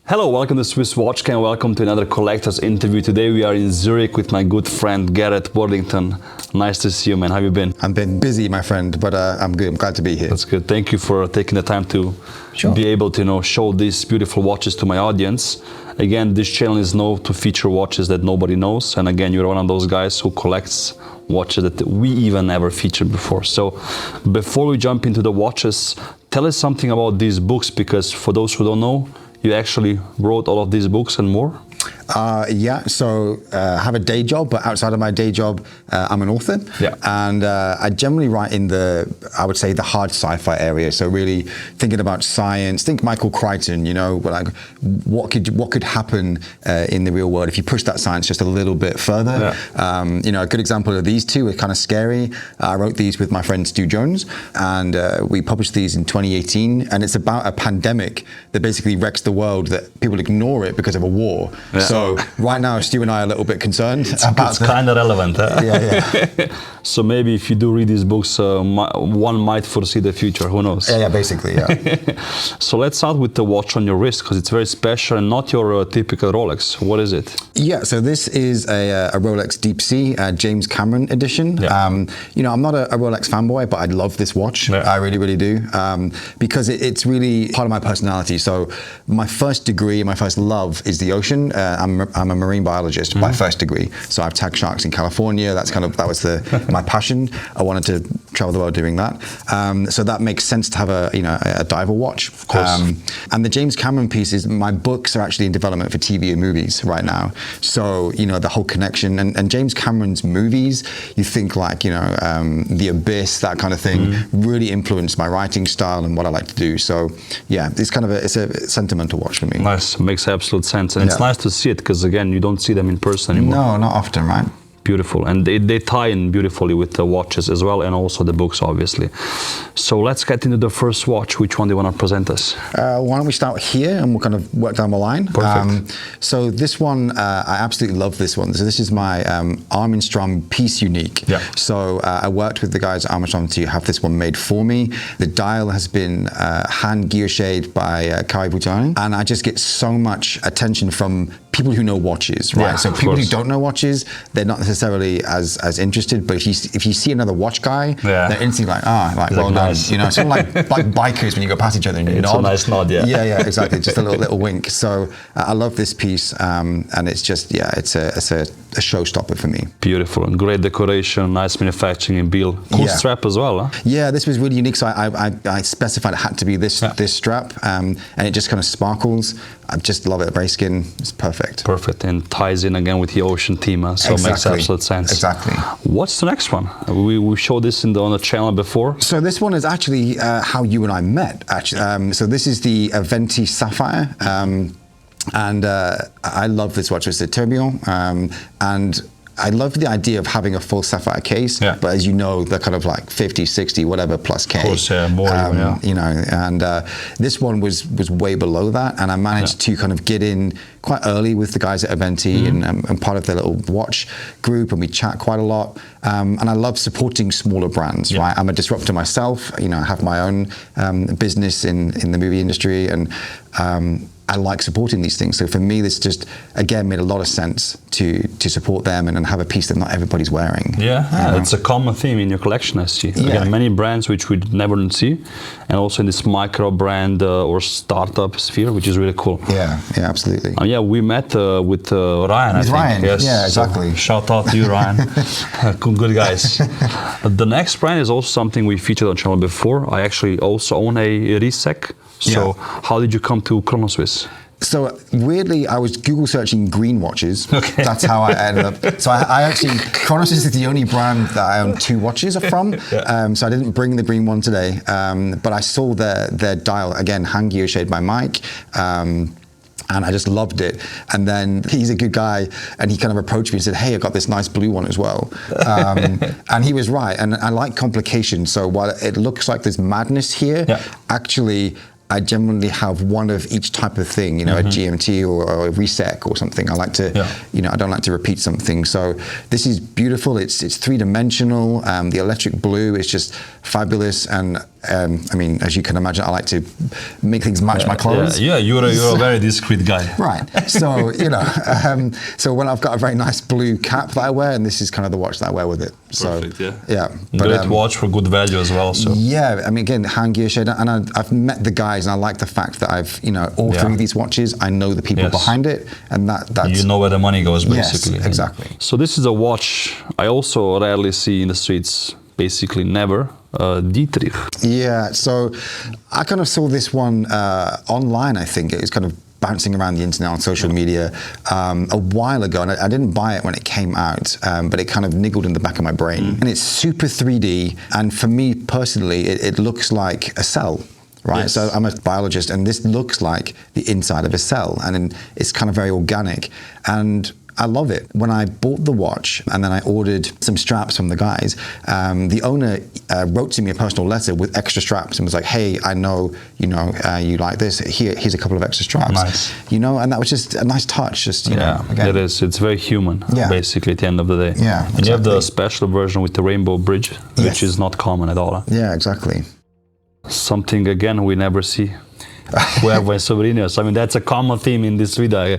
Hello, welcome to Swiss Watch Cam, welcome to another collector's interview. Today we are in Zürich with my good friend Gareth Worthington. Nice to see you, man. How have you been? I've been busy, my friend, but I'm good. I'm glad to be here. That's good. Thank you for taking the time to be able to show these beautiful watches to my audience. Again, this channel is known to feature watches that nobody knows. And again, you're one of those guys who collects watches that we even never featured before. So before we jump into the watches, tell us something about these books, because for those who don't know, you actually wrote all of these books and more? So I have a day job, but outside of my day job, I'm an author. Yeah. And I generally write in the hard sci-fi area. So really thinking about science. Think Michael Crichton, like what could happen in the real world if you push that science just a little bit further. Yeah. A good example of these two are kind of scary. I wrote these with my friend Stu Jones, and we published these in 2018. And it's about a pandemic that basically wrecks the world, that people ignore it because of a war. Yeah. So right now, Stu and I are a little bit concerned. It's kind of relevant. Huh? Yeah. So maybe if you do read these books, one might foresee the future. Who knows? Yeah, basically, yeah. So let's start with the watch on your wrist, because it's very special and not your typical Rolex. What is it? Yeah, so this is a Rolex Deepsea James Cameron edition. Yeah. I'm not a Rolex fanboy, but I love this watch. Yeah. I really, really do, because it's really part of my personality. So my first degree, my first love is the ocean. I'm a marine biologist by first degree. So I've tagged sharks in California. That was my passion. I wanted to travel the world doing that. So that makes sense to have a diver watch. Of course. And the James Cameron pieces, my books are actually in development for TV and movies right now. So, the whole connection and James Cameron's movies, you think like, The Abyss, that kind of thing, really influenced my writing style and what I like to do. So yeah, it's a sentimental watch for me. Nice, makes absolute sense. And it's nice to see it, because again, you don't see them in person anymore. No, not often, right? Beautiful, and they tie in beautifully with the watches as well, and also the books, obviously. So let's get into the first watch. Which one do you want to present us? Why don't we start here and we'll kind of work down the line. Perfect. So this one, I absolutely love this one. So this is my Armin Piece Unique. Yeah. So I worked with the guys at Armin to have this one made for me. The dial has been hand guillocheed by Kai Butani, and I just get so much attention from people who know watches, right? Yeah, so people who don't know watches, they're not necessarily as interested. But if you see another watch guy, they're instantly like, well done. Nice. Sort of like bikers when you go past each other and you nod. It's a nice nod, yeah. Yeah, exactly. Just a little wink. So I love this piece, and it's just it's a showstopper for me. Beautiful and great decoration, nice manufacturing in Biel. Cool strap as well, huh? Yeah, this was really unique. So I specified it had to be this strap, and it just kind of sparkles. I just love it. Gray skin, it's perfect. Perfect, and ties in again with the ocean theme, so it makes absolute sense. Exactly. What's the next one? We showed this on the channel before. So this one is actually how you and I met. Actually, so this is the Aventi Sapphire, and I love this watch. It's a tourbillon, and I love the idea of having a full sapphire case, but as you know, they're kind of like 50, 60, whatever plus K. Of course, more. And this one was way below that, and I managed to kind of get in quite early with the guys at Aventi, and I'm part of their little watch group, and we chat quite a lot. And I love supporting smaller brands, right? I'm a disruptor myself. I have my own business in the movie industry, and I like supporting these things. So for me, this just, again, made a lot of sense to support them and have a piece that not everybody's wearing. Yeah, it's a common theme in your collection, I see. Again, many brands which we'd never see, and also in this micro brand or startup sphere, which is really cool. Yeah, absolutely. We met with Ryan, I think. Ryan, yes. Yeah, exactly. So shout out to you, Ryan. Good guys. The next brand is also something we featured on the channel before. I actually also own a resec. So how did you come to Chronoswiss? So weirdly, I was Google searching green watches. Okay. That's how I ended up. So I actually, Chronoswiss is the only brand that I own 2 watches from. So I didn't bring the green one today, but I saw their dial, again, hand guillocheed by Mike. And I just loved it. And then he's a good guy, and he kind of approached me and said, hey, I got this nice blue one as well. And he was right. And I like complications. So while it looks like there's madness here, actually, I generally have one of each type of thing, a GMT or a resec or something. I like to, I don't like to repeat something. So this is beautiful. It's 3-dimensional. The electric blue is just fabulous. And I mean, as you can imagine, I like to make things match my clothes. Yeah, you're a very discreet guy. Right. So, so when I've got a very nice blue cap that I wear, and this is kind of the watch that I wear with it. So, Perfect, yeah. Yeah. Great watch for good value as well. So. Yeah, I mean, again, hand gear shade, and I've met the guys, and I like the fact that I've, all three of these watches, I know the people behind it, and that's... You know where the money goes, basically. Yes, exactly. So this is a watch I also rarely see in the streets, basically never. Dietrich. Yeah, so I kind of saw this one online, I think. It was kind of bouncing around the internet on social media a while ago, and I didn't buy it when it came out, but it kind of niggled in the back of my brain. And it's super 3D, and for me personally, it looks like a cell. Right, yes. So I'm a biologist, and this looks like the inside of a cell, and it's kind of very organic, and I love it. When I bought the watch and then I ordered some straps from the guys, the owner wrote to me a personal letter with extra straps and was like, "Hey, I know you like this. Here's a couple of extra straps." Nice. And that was just a nice touch. Just again. It is. It's very human. Yeah. Basically, at the end of the day. Yeah. And exactly. You have the special version with the rainbow bridge, which is not common at all. Yeah, exactly. Something again we never see. Whoever souvenirs. I mean, that's a common theme in this video.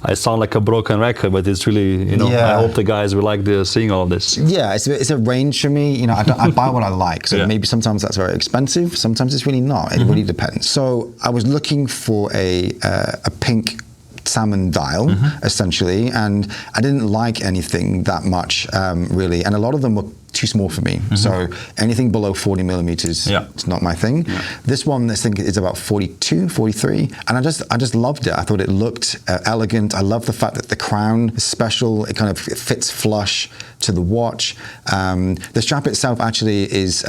I sound like a broken record, but it's really, I hope the guys will like seeing all of this. Yeah, it's a range for me. I buy what I like. So maybe sometimes that's very expensive. Sometimes it's really not. It really depends. So I was looking for a pink salmon dial, essentially, and I didn't like anything that much, really. And a lot of them were too small for me. So anything below 40 millimeters, it's not my thing. This thing is about 42, 43. And I just loved it. I thought it looked elegant. I love the fact that the crown is special. It kind of fits flush to the watch. The strap itself actually is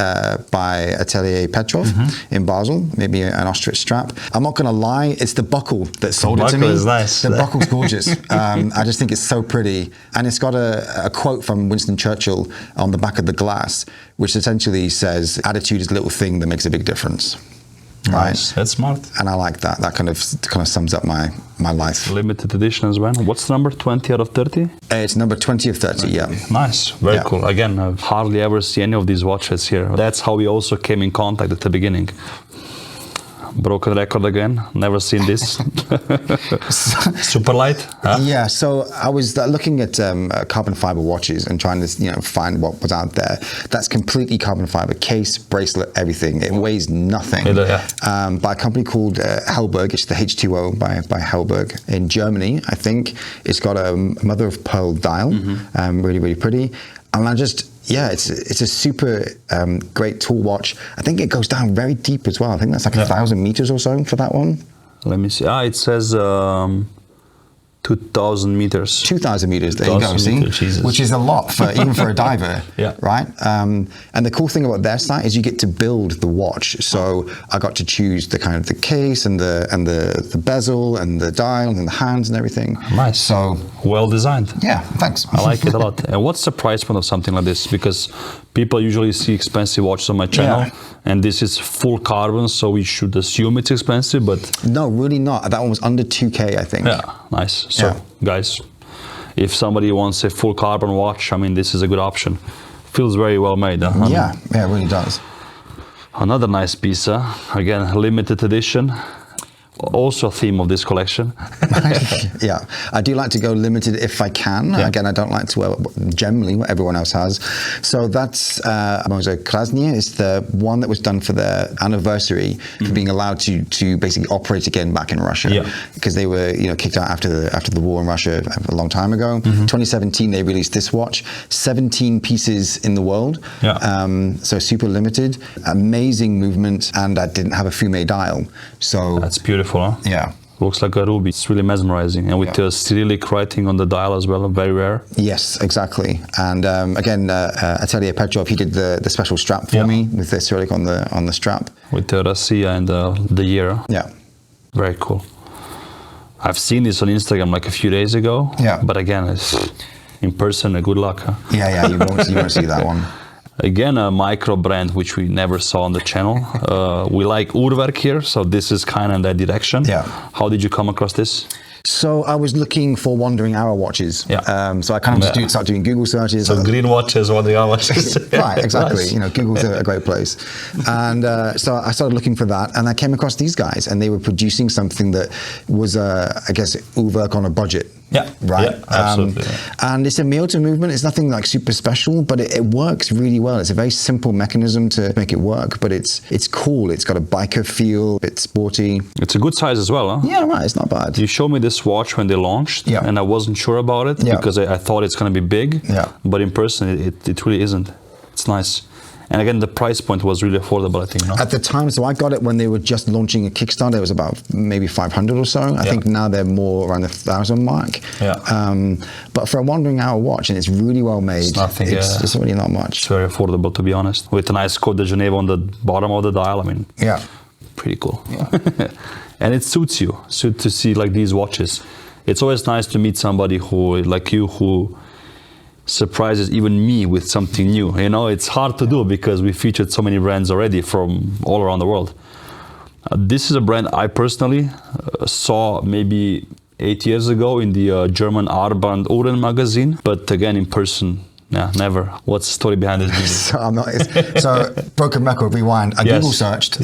by Atelier Petrov in Basel, maybe an ostrich strap. I'm not gonna lie, it's the buckle that sold it to me. The buckle is nice. The buckle's gorgeous. I just think it's so pretty. And it's got a quote from Winston Churchill on the back of the glass, which essentially says, "Attitude is a little thing that makes a big difference." Right? Nice. That's smart. And I like that. That kind of sums up my life. Limited edition as well. What's the number? 20 out of 30? It's number 20 of 30, yeah. Nice. Very cool. Again, I've hardly ever see any of these watches here. That's how we also came in contact at the beginning. Broken record again. Never seen this. Super light. Huh? Yeah. So I was looking at carbon fiber watches and trying to find what was out there. That's completely carbon fiber. Case, bracelet, everything. It weighs nothing. By a company called Hellberg. It's the H2O by Hellberg in Germany, I think. It's got a mother of pearl dial. Really, really pretty. And it's a super great tool watch. I think it goes down very deep as well. I think that's like 1,000 meters or so for that one. Let me see. It says 2,000 meters. 2,000 meters, there you go, see? Which is a lot, even for a diver, right? And the cool thing about their site is you get to build the watch. So I got to choose the kind of the case and the bezel and the dial and the hands and everything. Nice. So well designed. Yeah, thanks. I like it a lot. And what's the price point of something like this? Because people usually see expensive watches on my channel, and this is full carbon, so we should assume it's expensive, but... No, really not. That one was under 2K, I think. Yeah, nice. So, guys, if somebody wants a full carbon watch, I mean, this is a good option. Feels very well made. Yeah, it really does. Another nice piece, again, limited edition. Also a theme of this collection. Yeah, I do like to go limited if I can. Again, I don't like to wear generally what everyone else has. So that's Mozo Krasny. It's the one that was done for their anniversary for being allowed to basically operate again back in Russia, because they were kicked out after the war in Russia a long time ago. 2017 they released this watch, 17 pieces in the world. So super limited, amazing movement, and I didn't have a fume dial. So that's beautiful. Yeah. Looks like a ruby. It's really mesmerizing. And with the Cyrillic writing on the dial as well, very rare. Yes, exactly. And again, Atelier Petrov, he did the special strap for me with the Cyrillic on the strap. With the Russia and the year. Yeah. Very cool. I've seen this on Instagram like a few days ago. Yeah. But again, it's in person, good luck. Huh? Yeah, you won't see that one. Again, a micro brand which we never saw on the channel. We like Urwerk here, so this is kind of that direction. Yeah. How did you come across this? So I was looking for wandering hour watches. Yeah. So I kind of just start doing Google searches. So green watches, wandering hour watches. Right, exactly. Nice. You know, Google's a great place. And so I started looking for that, and I came across these guys, and they were producing something that was, I guess, Uwerk on a budget. Yeah. Right. Yeah, absolutely. And it's a Miyota movement. It's nothing like super special, but it works really well. It's a very simple mechanism to make it work, but it's cool. It's got a biker feel. It's sporty. It's a good size as well, huh? Yeah, right. It's not bad. You showed me this watch when they launched, and I wasn't sure about it because I thought it's going to be big. Yeah. But in person, it really isn't. It's nice. And again, the price point was really affordable, I think. No? At the time, so I got it when they were just launching a Kickstarter. It was about maybe 500 or so. I think now they're more around the 1,000 mark. Yeah. But for a wandering hour watch, and it's really well made, it's nothing. It's really not much. It's very affordable, to be honest. With a nice Côte de Genève on the bottom of the dial, I mean, pretty cool. Yeah. And it suits you to see like these watches. It's always nice to meet somebody who, like you, who surprises even me with something new. You know, it's hard to do because we featured so many brands already from all around the world. This is a brand I personally saw maybe 8 years ago in the German Arband Uhren magazine, but again in person, never. What's the story behind this? So broken record, rewind. I Google searched.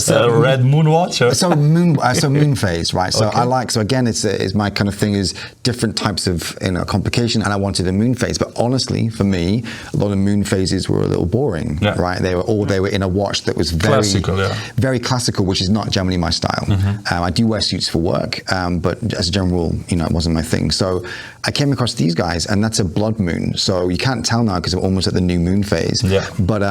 So red moon watch? So moon phase, right? So so again, it's my kind of thing is different types of complication, and I wanted a moon phase. But honestly, for me, a lot of moon phases were a little boring, right? They were in a watch that was very classical, very classical, which is not generally my style. I do wear suits for work, but as a general rule, it wasn't my thing. So I came across these guys, and that's a blood moon. So you can't tell now because we're almost at the new moon phase. Yeah. But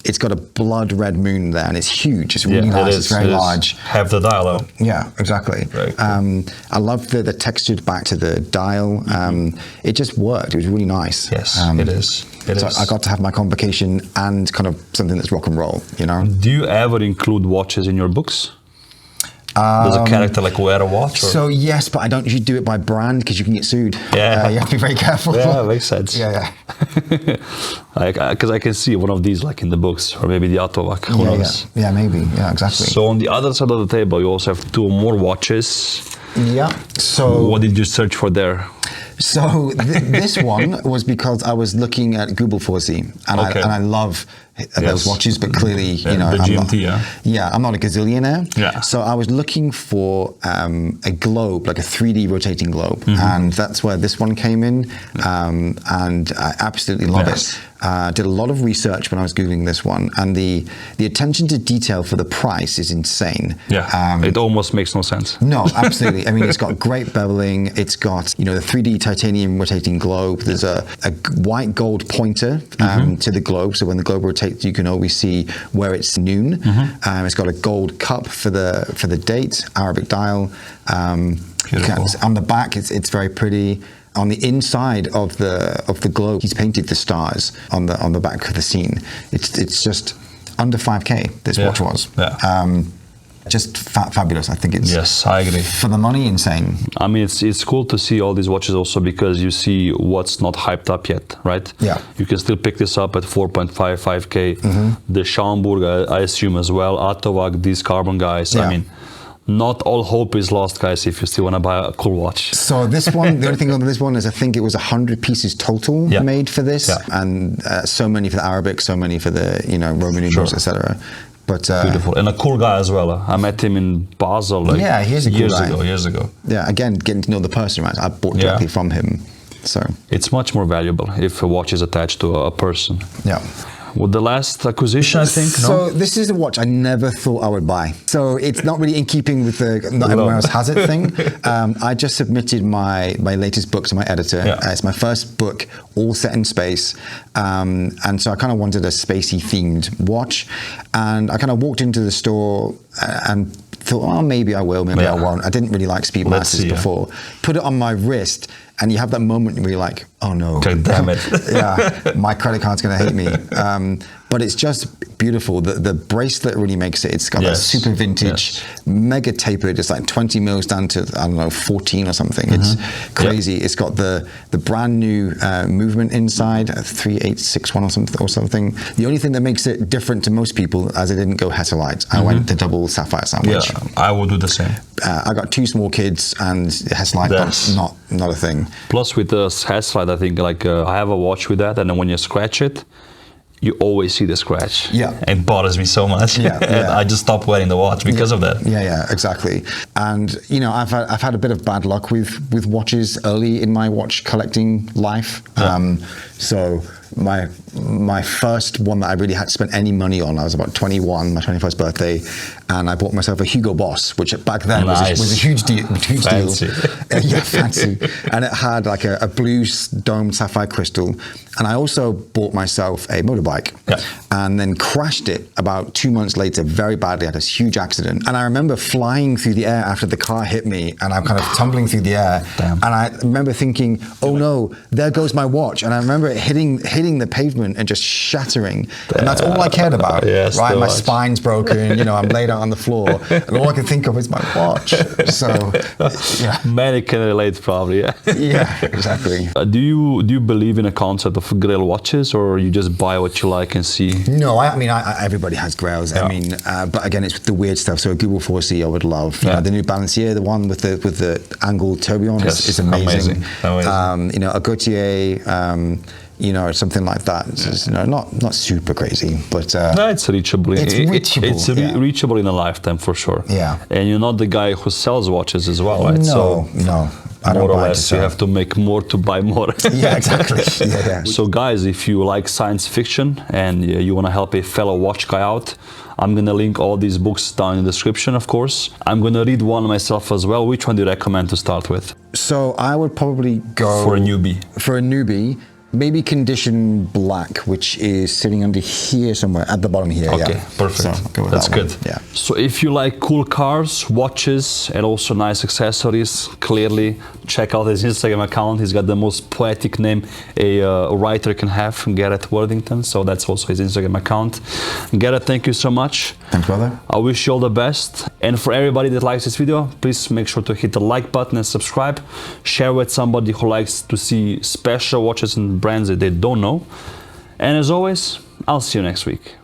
it's got a blood red moon there, and it's huge. It's really nice. It's very large. Have the dial out. Yeah, exactly. Very cool. I love the textured back to the dial. It just worked. It was really nice. Yes, it is. So I got to have my convocation and kind of something that's rock and roll. Do you ever include watches in your books? Does a character like wear a watch? Or? So yes, but I don't usually do it by brand because you can get sued. Yeah, you have to be very careful. Yeah, makes sense. Yeah. Because I can see one of these like in the books, or maybe the Atovac. Who knows? Yeah, maybe. Yeah, exactly. So on the other side of the table, you also have two more watches. Yeah. So what did you search for there? So this one was because I was looking at Gubelforsi, and I love those watches, but clearly, the GMT, I'm not a gazillionaire. Yeah. So I was looking for a globe, like a 3D rotating globe, and that's where this one came in, and I absolutely love it. Did a lot of research when I was Googling this one, and the attention to detail for the price is insane. Yeah, it almost makes no sense. No, absolutely. I mean, it's got great beveling. It's got, the 3D titanium rotating globe. There's a white gold pointer to the globe, so when the globe rotates, you can always see where it's noon. It's got a gold cup for the date, Arabic dial. On the back, it's very pretty. On the inside of the globe, he's painted the stars on the back of the scene. It's just under 5K. This watch was. Yeah. Just fabulous. I think it's. Yes, I agree. For the money, insane. I mean, it's cool to see all these watches also because you see what's not hyped up yet, right? Yeah. You can still pick this up at 4.5K. The Schomburg, I assume as well. Atovac, these carbon guys. Yeah. I mean, not all hope is lost, guys, if you still want to buy a cool watch. So this one, the only thing on this one is I think it was 100 pieces total made for this, and so many for the Arabic, so many for the Roman numerals, etc. But beautiful, and a cool guy as well. I met him in Basel he's a cool guy. years ago. Yeah, again, getting to know the person, right? I bought directly from him, so it's much more valuable if a watch is attached to a person. Yeah. With the last acquisition, I think. So this is a watch I never thought I would buy. So it's not really in keeping with the not everyone else has it thing. I just submitted my latest book to my editor. It's my first book, all set in space. And so I kind of wanted a spacey themed watch. And I kind of walked into the store and thought, oh, maybe I will, maybe I won't. I didn't really like Speedmasters before. Put it on my wrist, and you have that moment where you're like, oh no. God damn it. My credit card's going to hate me. But it's just beautiful. The bracelet really makes it. It's got that super vintage, mega tapered. It's like 20 mils down to, I don't know, 14 or something. It's crazy. It's got the brand new movement inside, 3861 or something. The only thing that makes it different to most people, as I didn't go Hesalite. I went the double sapphire sandwich. Yeah, I will do the same. I got 2 small kids, and Hesalite not a thing. Plus with the Hesalite, I think like I have a watch with that, and then when you scratch it, you always see the scratch. Yeah. It bothers me so much. Yeah. I just stopped wearing the watch because of that. Yeah, exactly. And you know, I've had a bit of bad luck with watches early in my watch collecting life. Yeah. So my first one that I really had to spend any money on, I was about 21, my 21st birthday, and I bought myself a Hugo Boss, which back then was a huge deal. Fancy. Yeah, fancy. And it had like a blue domed sapphire crystal. And I also bought myself a motorbike, and then crashed it about 2 months later very badly. I had this huge accident. And I remember flying through the air after the car hit me, and I'm kind of tumbling through the air. Damn. And I remember thinking, oh no, there goes my watch. And I remember it hitting the pavement and just shattering. Damn. And that's all I cared about, right? My spine's broken, you know, I'm laid out on the floor, and all I can think of is my watch. So, yeah. Many can relate probably, Yeah, exactly. Do you believe in a concept of grail watches, or you just buy what you like and see? No, I mean, everybody has grails. I mean, but again, it's the weird stuff. So a Google 4C I would love. You know, the new Balancier, the one with the angled tourbillon is amazing. You know, a Gautier, you know, something like that. It's, you know, not super crazy, but no, it's reachable. It's reachable in a lifetime for sure. Yeah, and you're not the guy who sells watches as well, right? No. I don't more or less, you have to make more to buy more. Yeah, exactly. Yeah. So guys, if you like science fiction and you want to help a fellow watch guy out, I'm going to link all these books down in the description, of course. I'm going to read one myself as well. Which one do you recommend to start with? So I would probably go... For a newbie. For a newbie, maybe Condition Black, which is sitting under here somewhere, at the bottom here. Okay, perfect. So go with That's that good. Yeah. So if you like cool cars, watches, and also nice accessories, clearly check out his Instagram account. He's got the most poetic name a writer can have, Gareth Worthington. So that's also his Instagram account. Gareth, thank you so much. Thanks, brother. I wish you all the best. And for everybody that likes this video, please make sure to hit the like button and subscribe. Share with somebody who likes to see special watches and brands that they don't know. And as always, I'll see you next week.